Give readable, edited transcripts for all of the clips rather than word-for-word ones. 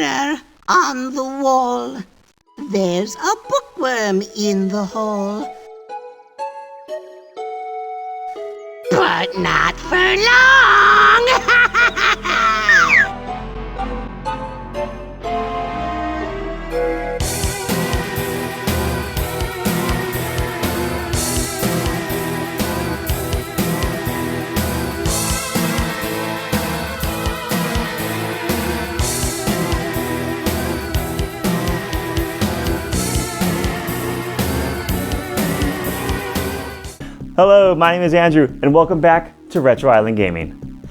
mirror on the wall. There's a bookworm in the hall. But not for long! Hello, my name is Andrew, and welcome back to Retro Island Gaming.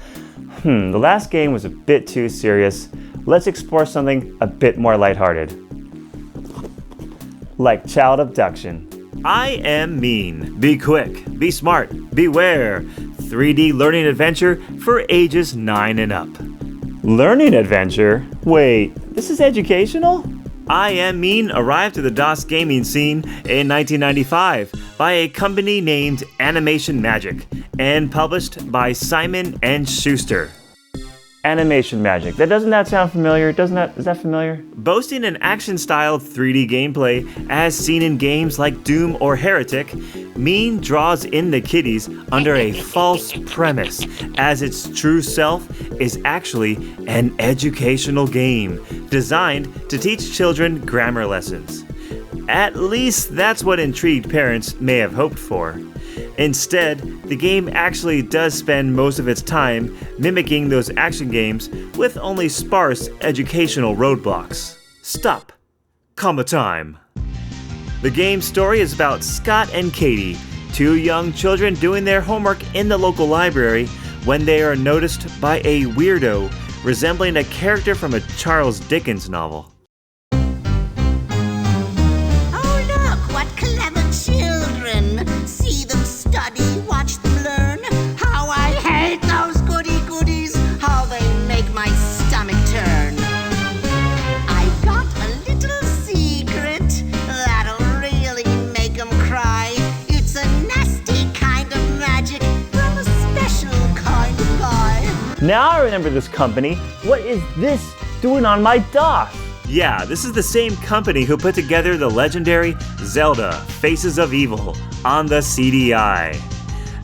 The last game was a bit too serious. Let's explore something a bit more lighthearted. Like child abduction. I am Meen. Be quick, be smart, beware. 3D learning adventure for ages 9 and up. Learning adventure? Wait, this is educational? I Am Meen arrived to the DOS gaming scene in 1995 by a company named Animation Magic and published by Simon & Schuster. Animation Magic. Doesn't that sound familiar? Is that familiar? Boasting an action-styled 3D gameplay as seen in games like Doom or Heretic, Meen draws in the kiddies under a false premise, as its true self is actually an educational game designed to teach children grammar lessons. At least that's what intrigued parents may have hoped for. Instead, the game actually does spend most of its time mimicking those action games with only sparse educational roadblocks. Stop. Comma time. The game's story is about Scott and Katie, two young children doing their homework in the local library when they are noticed by a weirdo resembling a character from a Charles Dickens novel. Oh, look, what clever children! See them study, watch them learn. How I hate those goody-goodies, how they make my stomach turn. I've got a little secret that'll really make them cry. It's a nasty kind of magic from a special kind of guy. Now I remember this company. What is this doing on my DOS? Yeah, this is the same company who put together the legendary Zelda Faces of Evil on the CDI.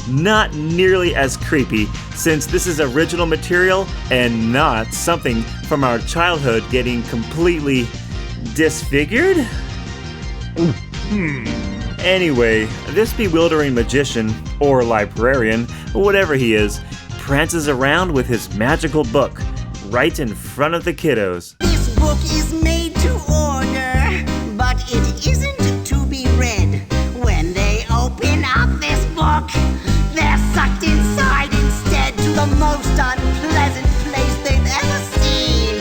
Not nearly as creepy, since this is original material and not something from our childhood getting completely disfigured? Anyway, this bewildering magician, or librarian, whatever he is, prances around with his magical book right in front of the kiddos. This book is made to order, but it isn't to be read. When they open up this book, they're sucked inside instead to the most unpleasant place they've ever seen.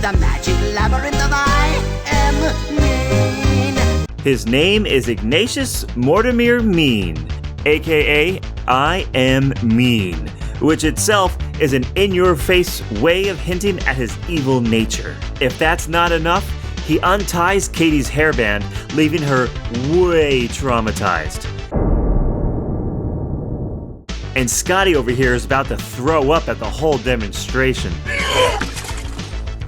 The magic labyrinth of I Am Meen. His name is Ignatius Mortimer Meen, aka I Am Meen, which itself is an in-your-face way of hinting at his evil nature. If that's not enough, he unties Katie's hairband, leaving her way traumatized. And Scotty over here is about to throw up at the whole demonstration.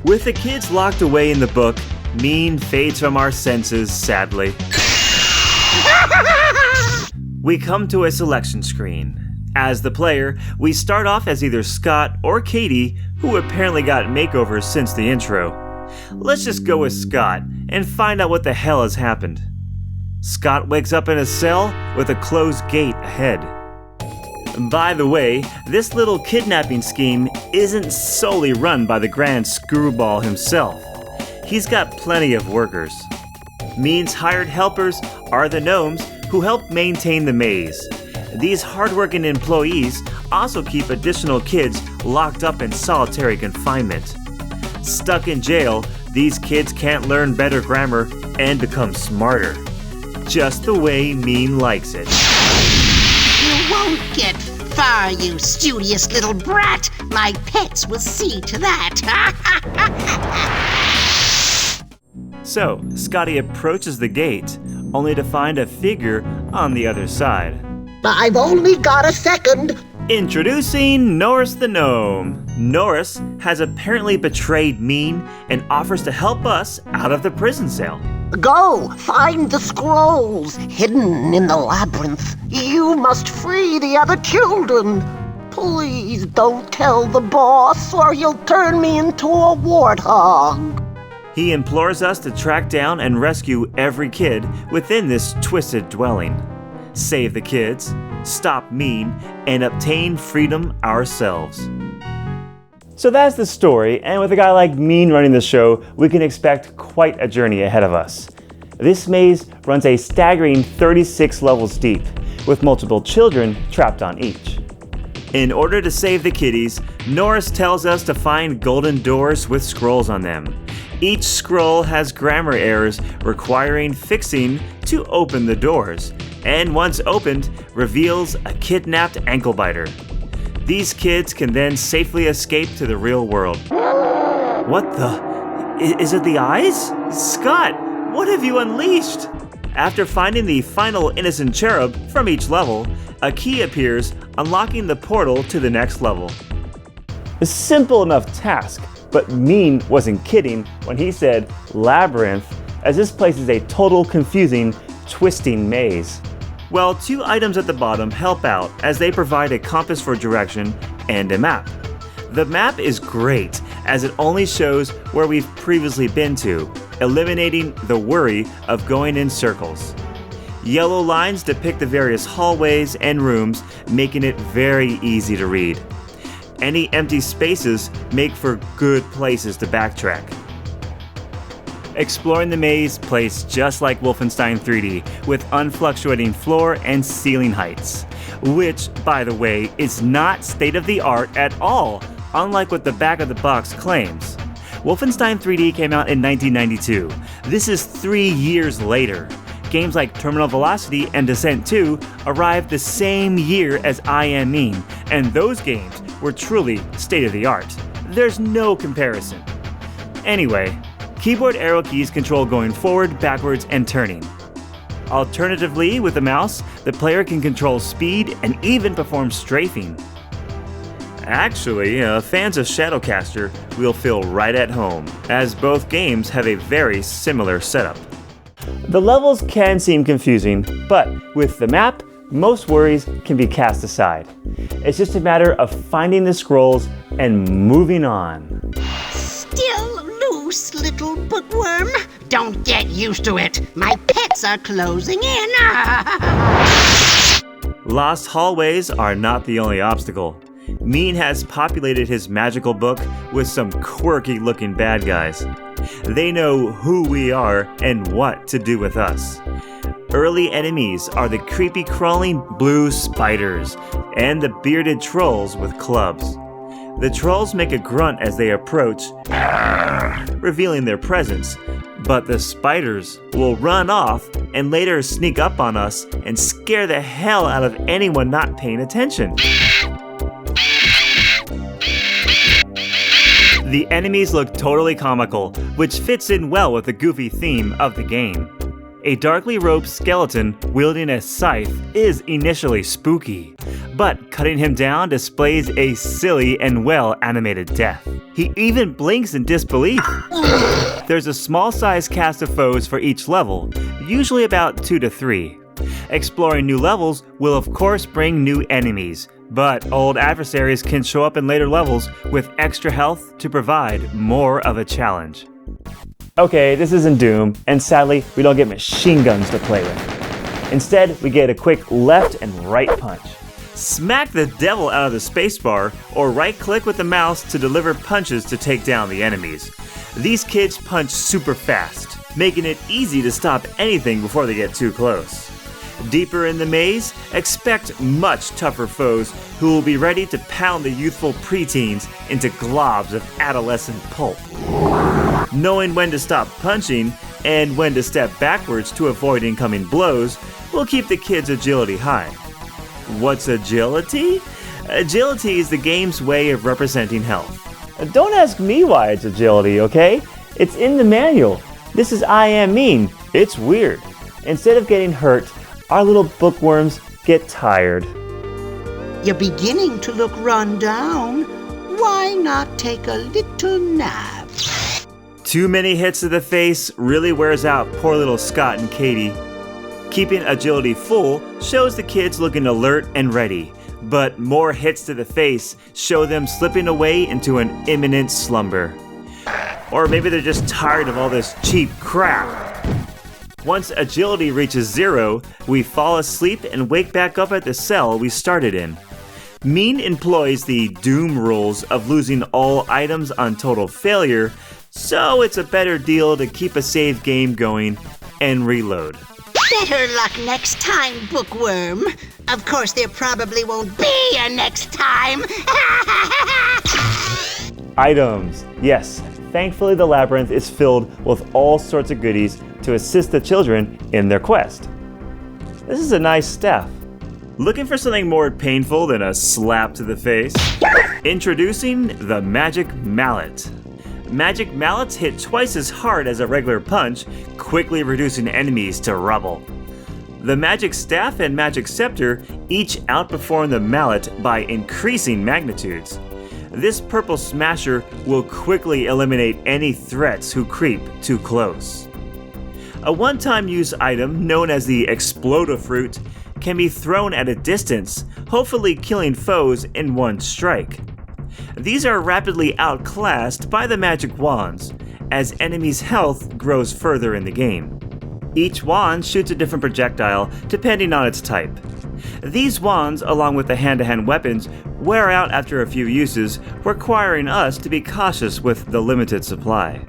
With the kids locked away in the book, Meen fades from our senses, sadly. We come to a selection screen. As the player, we start off as either Scott or Katie, who apparently got makeovers since the intro. Let's just go with Scott and find out what the hell has happened. Scott wakes up in a cell with a closed gate ahead. By the way, this little kidnapping scheme isn't solely run by the Grand Screwball himself. He's got plenty of workers. Meen's hired helpers are the gnomes who help maintain the maze. These hardworking employees also keep additional kids locked up in solitary confinement. Stuck in jail, these kids can't learn better grammar and become smarter. Just the way Meen likes it. You won't get far, you studious little brat. My pets will see to that. So, Scotty approaches the gate, only to find a figure on the other side. I've only got a second. Introducing Norris the Gnome. Norris has apparently betrayed Meen and offers to help us out of the prison cell. Go, find the scrolls hidden in the labyrinth. You must free the other children. Please don't tell the boss or he'll turn me into a warthog. He implores us to track down and rescue every kid within this twisted dwelling. Save the kids, stop Meen, and obtain freedom ourselves. So that's the story, and with a guy like Meen running the show, we can expect quite a journey ahead of us. This maze runs a staggering 36 levels deep, with multiple children trapped on each. In order to save the kiddies, Norris tells us to find golden doors with scrolls on them. Each scroll has grammar errors requiring fixing to open the doors, and once opened, reveals a kidnapped ankle biter. These kids can then safely escape to the real world. What the? Is it the eyes? Scott, what have you unleashed? After finding the final innocent cherub from each level, a key appears, unlocking the portal to the next level. A simple enough task, but Meen wasn't kidding when he said labyrinth, as this place is a total confusing, twisting maze. Well, 2 items at the bottom help out as they provide a compass for direction and a map. The map is great as it only shows where we've previously been to, eliminating the worry of going in circles. Yellow lines depict the various hallways and rooms, making it very easy to read. Any empty spaces make for good places to backtrack. Exploring the maze plays just like Wolfenstein 3D, with unfluctuating floor and ceiling heights, which, by the way, is not state-of-the-art at all, unlike what the back of the box claims. Wolfenstein 3D came out in 1992. This is 3 years later. Games like Terminal Velocity and Descent 2 arrived the same year as I Am Meen, and those games were truly state-of-the-art. There's no comparison. Anyway, keyboard arrow keys control going forward, backwards, and turning. Alternatively, with the mouse, the player can control speed and even perform strafing. Actually, fans of Shadowcaster will feel right at home, as both games have a very similar setup. The levels can seem confusing, but with the map, most worries can be cast aside. It's just a matter of finding the scrolls and moving on. Still loose, little bookworm. Don't get used to it. My pets are closing in. Lost hallways are not the only obstacle. Meen has populated his magical book with some quirky-looking bad guys. They know who we are and what to do with us. Early enemies are the creepy crawling blue spiders and the bearded trolls with clubs. The trolls make a grunt as they approach, revealing their presence, but the spiders will run off and later sneak up on us and scare the hell out of anyone not paying attention. The enemies look totally comical, which fits in well with the goofy theme of the game. A darkly robed skeleton wielding a scythe is initially spooky, but cutting him down displays a silly and well-animated death. He even blinks in disbelief. There's a small-sized cast of foes for each level, usually about 2 to 3. Exploring new levels will of course bring new enemies, but old adversaries can show up in later levels with extra health to provide more of a challenge. Okay, this isn't Doom, and sadly, we don't get machine guns to play with. Instead, we get a quick left and right punch. Smack the devil out of the spacebar, or right-click with the mouse to deliver punches to take down the enemies. These kids punch super fast, making it easy to stop anything before they get too close. Deeper in the maze, expect much tougher foes who will be ready to pound the youthful preteens into globs of adolescent pulp. Knowing when to stop punching and when to step backwards to avoid incoming blows will keep the kids' agility high. What's agility? Agility is the game's way of representing health. Don't ask me why it's agility, okay? It's in the manual. This is I Am Meen. It's weird. Instead of getting hurt, our little bookworms get tired. You're beginning to look run down. Why not take a little nap? Too many hits to the face really wears out poor little Scott and Katie. Keeping agility full shows the kids looking alert and ready, but more hits to the face show them slipping away into an imminent slumber. Or maybe they're just tired of all this cheap crap. Once agility reaches 0, we fall asleep and wake back up at the cell we started in. Meen employs the doom rules of losing all items on total failure, so it's a better deal to keep a save game going and reload. Better luck next time, bookworm. Of course, there probably won't be a next time. Items. Yes, thankfully the labyrinth is filled with all sorts of goodies to assist the children in their quest. This is a nice step. Looking for something more painful than a slap to the face? Introducing the Magic Mallet. Magic mallets hit twice as hard as a regular punch, quickly reducing enemies to rubble. The Magic Staff and Magic Scepter each outperform the mallet by increasing magnitudes. This purple smasher will quickly eliminate any threats who creep too close. A one-time use item known as the Explode-a-Fruit can be thrown at a distance, hopefully killing foes in one strike. These are rapidly outclassed by the magic wands, as enemies' health grows further in the game. Each wand shoots a different projectile depending on its type. These wands, along with the hand-to-hand weapons, wear out after a few uses, requiring us to be cautious with the limited supply.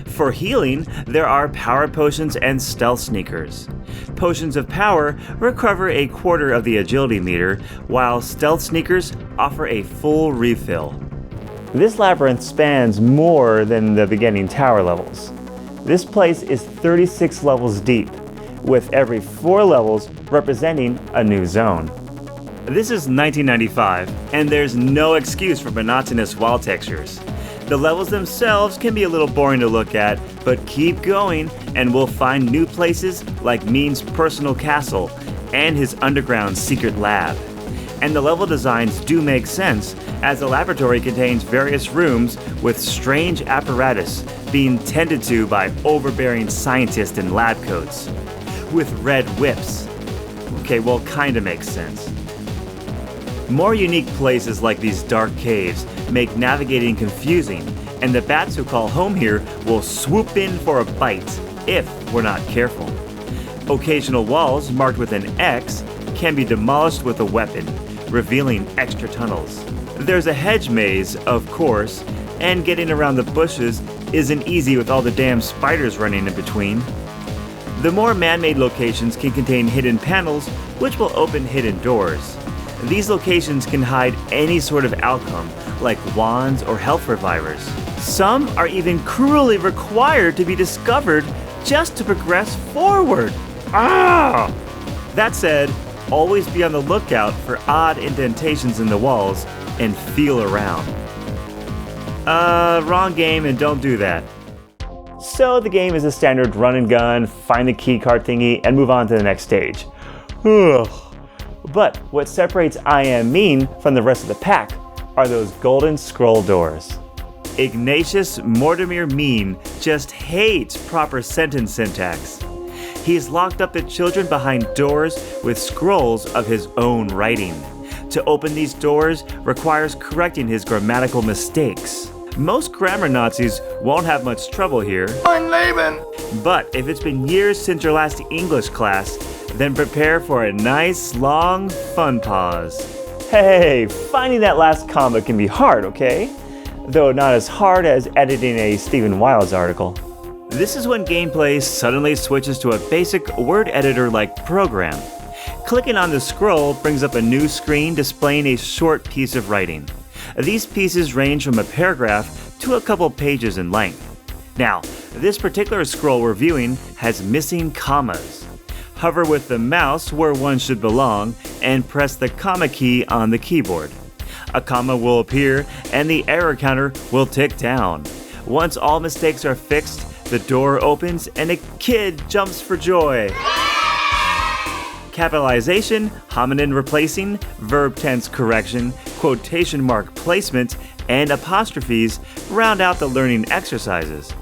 For healing, there are power potions and stealth sneakers. Potions of power recover a quarter of the agility meter, while stealth sneakers offer a full refill. This labyrinth spans more than the beginning tower levels. This place is 36 levels deep, with every 4 levels representing a new zone. This is 1995, and there's no excuse for monotonous wall textures. The levels themselves can be a little boring to look at, but keep going and we'll find new places like Meen's personal castle and his underground secret lab. And the level designs do make sense, as the laboratory contains various rooms with strange apparatus being tended to by overbearing scientists in lab coats. With red whips. Okay, well, kinda makes sense. More unique places like these dark caves make navigating confusing, and the bats who call home here will swoop in for a bite if we're not careful. Occasional walls marked with an X can be demolished with a weapon, revealing extra tunnels. There's a hedge maze, of course, and getting around the bushes isn't easy with all the damn spiders running in between. The more man-made locations can contain hidden panels, which will open hidden doors. These locations can hide any sort of outcome, like wands or health revivers. Some are even cruelly required to be discovered just to progress forward. Ah! That said, always be on the lookout for odd indentations in the walls and feel around. Wrong game and don't do that. So the game is a standard run and gun, find the key card thingy, and move on to the next stage. Ugh. But what separates I Am Meen from the rest of the pack are those golden scroll doors. Ignatius Mortimer Meen just hates proper sentence syntax. He has locked up the children behind doors with scrolls of his own writing. To open these doors requires correcting his grammatical mistakes. Most grammar Nazis won't have much trouble here. But if it's been years since your last English class, then prepare for a nice, long, fun pause. Hey, finding that last comma can be hard, okay? Though not as hard as editing a Stephen Wilds article. This is when gameplay suddenly switches to a basic word editor-like program. Clicking on the scroll brings up a new screen displaying a short piece of writing. These pieces range from a paragraph to a couple pages in length. Now, this particular scroll we're viewing has missing commas. Hover with the mouse where one should belong and press the comma key on the keyboard. A comma will appear and the error counter will tick down. Once all mistakes are fixed, the door opens and a kid jumps for joy. Capitalization, homonym replacing, verb tense correction, quotation mark placement, and apostrophes round out the learning exercises.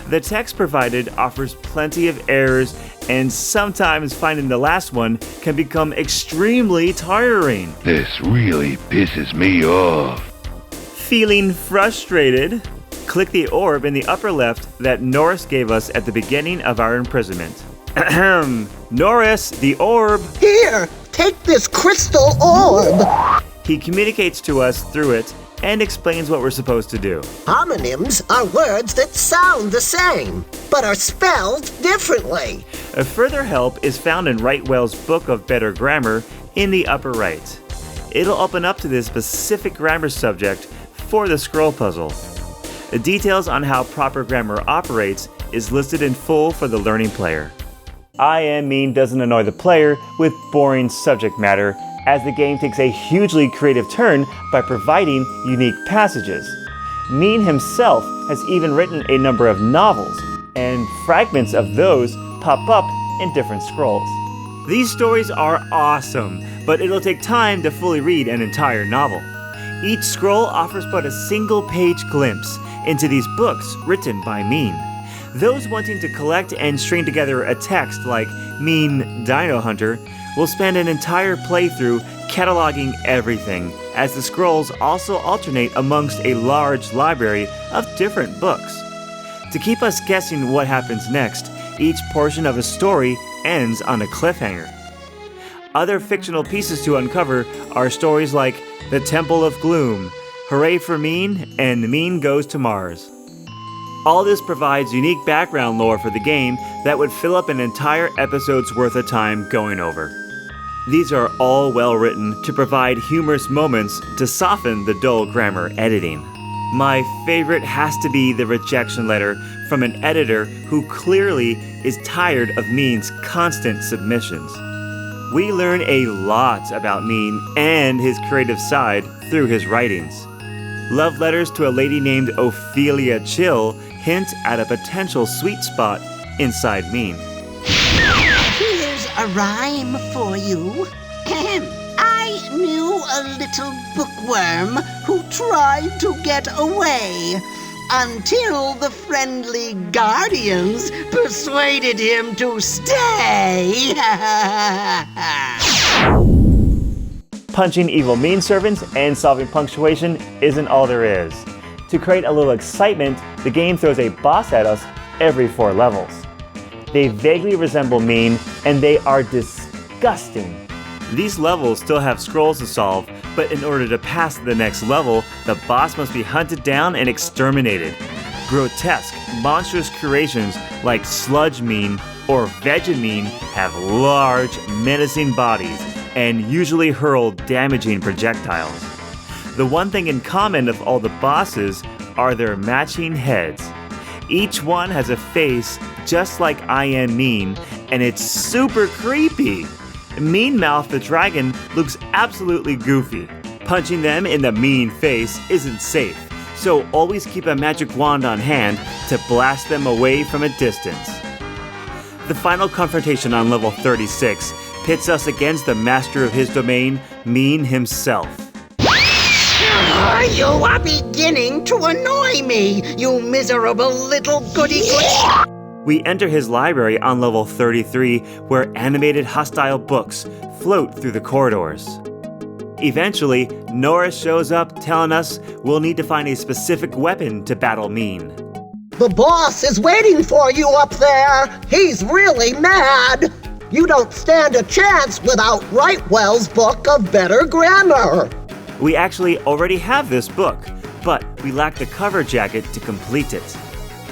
The text provided offers plenty of errors, and sometimes finding the last one can become extremely tiring. This really pisses me off. Feeling frustrated? Click the orb in the upper left that Norris gave us at the beginning of our imprisonment. Ahem. Norris, the orb! Here, take this crystal orb. He communicates to us through it and explains what we're supposed to do. Homonyms are words that sound the same, but are spelled differently. A further help is found in Wrightwell's Book of Better Grammar in the upper right. It'll open up to this specific grammar subject for the scroll puzzle. The details on how proper grammar operates is listed in full for the learning player. I Am Meen doesn't annoy the player with boring subject matter, as the game takes a hugely creative turn by providing unique passages. Meen himself has even written a number of novels, and fragments of those pop up in different scrolls. These stories are awesome, but it'll take time to fully read an entire novel. Each scroll offers but a single-page glimpse into these books written by Meen. Those wanting to collect and string together a text like Meen Dino Hunter will spend an entire playthrough cataloging everything, as the scrolls also alternate amongst a large library of different books. To keep us guessing what happens next, each portion of a story ends on a cliffhanger. Other fictional pieces to uncover are stories like The Temple of Gloom, Hooray for Meen, and Meen Goes to Mars. All this provides unique background lore for the game that would fill up an entire episode's worth of time going over. These are all well written to provide humorous moments to soften the dull grammar editing. My favorite has to be the rejection letter from an editor who clearly is tired of Meen's constant submissions. We learn a lot about Meen and his creative side through his writings. Love letters to a lady named Ophelia Chill hint at a potential sweet spot inside Meen. Here's a rhyme for you. I knew a little bookworm who tried to get away until the friendly guardians persuaded him to stay. Punching evil Meen servants and solving punctuation isn't all there is. To create a little excitement, the game throws a boss at us every 4 levels. They vaguely resemble Meen, and they are disgusting. These levels still have scrolls to solve, but in order to pass to the next level, the boss must be hunted down and exterminated. Grotesque, monstrous creations like Sludge Meen or Vegemeen have large, menacing bodies and usually hurl damaging projectiles. The one thing in common of all the bosses are their matching heads. Each one has a face just like I Am Meen, and it's super creepy. Mean Mouth the dragon looks absolutely goofy. Punching them in the mean face isn't safe, so always keep a magic wand on hand to blast them away from a distance. The final confrontation on level 36 pits us against the master of his domain, Meen himself. You are beginning to annoy me, you miserable little goody-goody. We enter his library on level 33, where animated hostile books float through the corridors. Eventually, Norris shows up telling us we'll need to find a specific weapon to battle Meen. The boss is waiting for you up there. He's really mad. You don't stand a chance without Wrightwell's Book of Better Grammar. We actually already have this book, but we lack the cover jacket to complete it.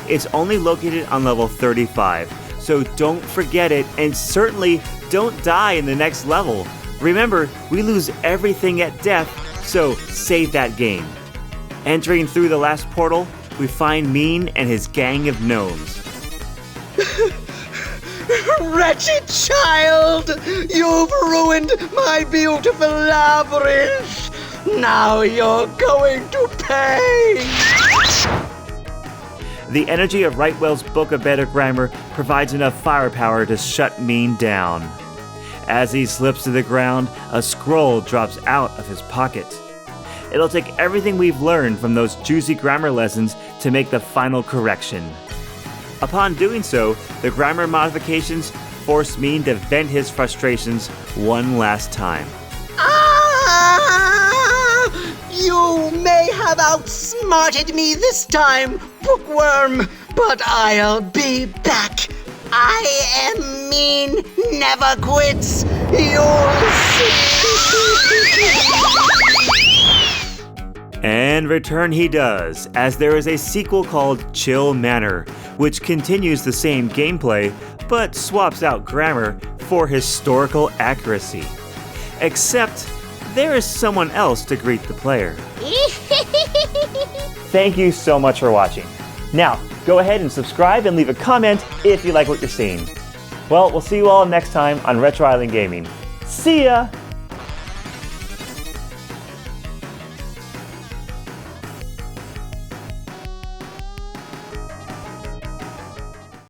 It's only located on level 35, so don't forget it, and certainly don't die in the next level. Remember, we lose everything at death, so save that game. Entering through the last portal, we find Meen and his gang of gnomes. Wretched child, you've ruined my beautiful labyrinth. Now you're going to pay. The energy of Wrightwell's Book of Better Grammar provides enough firepower to shut Meen down. As he slips to the ground, a scroll drops out of his pocket. It'll take everything we've learned from those juicy grammar lessons to make the final correction. Upon doing so, the grammar modifications force Meen to vent his frustrations one last time. You may have outsmarted me this time, bookworm, but I'll be back. I am Meen, never quits. You'll see. And return he does, as there is a sequel called Chill Manor, which continues the same gameplay, but swaps out grammar for historical accuracy. Except, there is someone else to greet the player. Thank you so much for watching. Now, go ahead and subscribe and leave a comment if you like what you're seeing. Well, we'll see you all next time on Retro Island Gaming. See ya!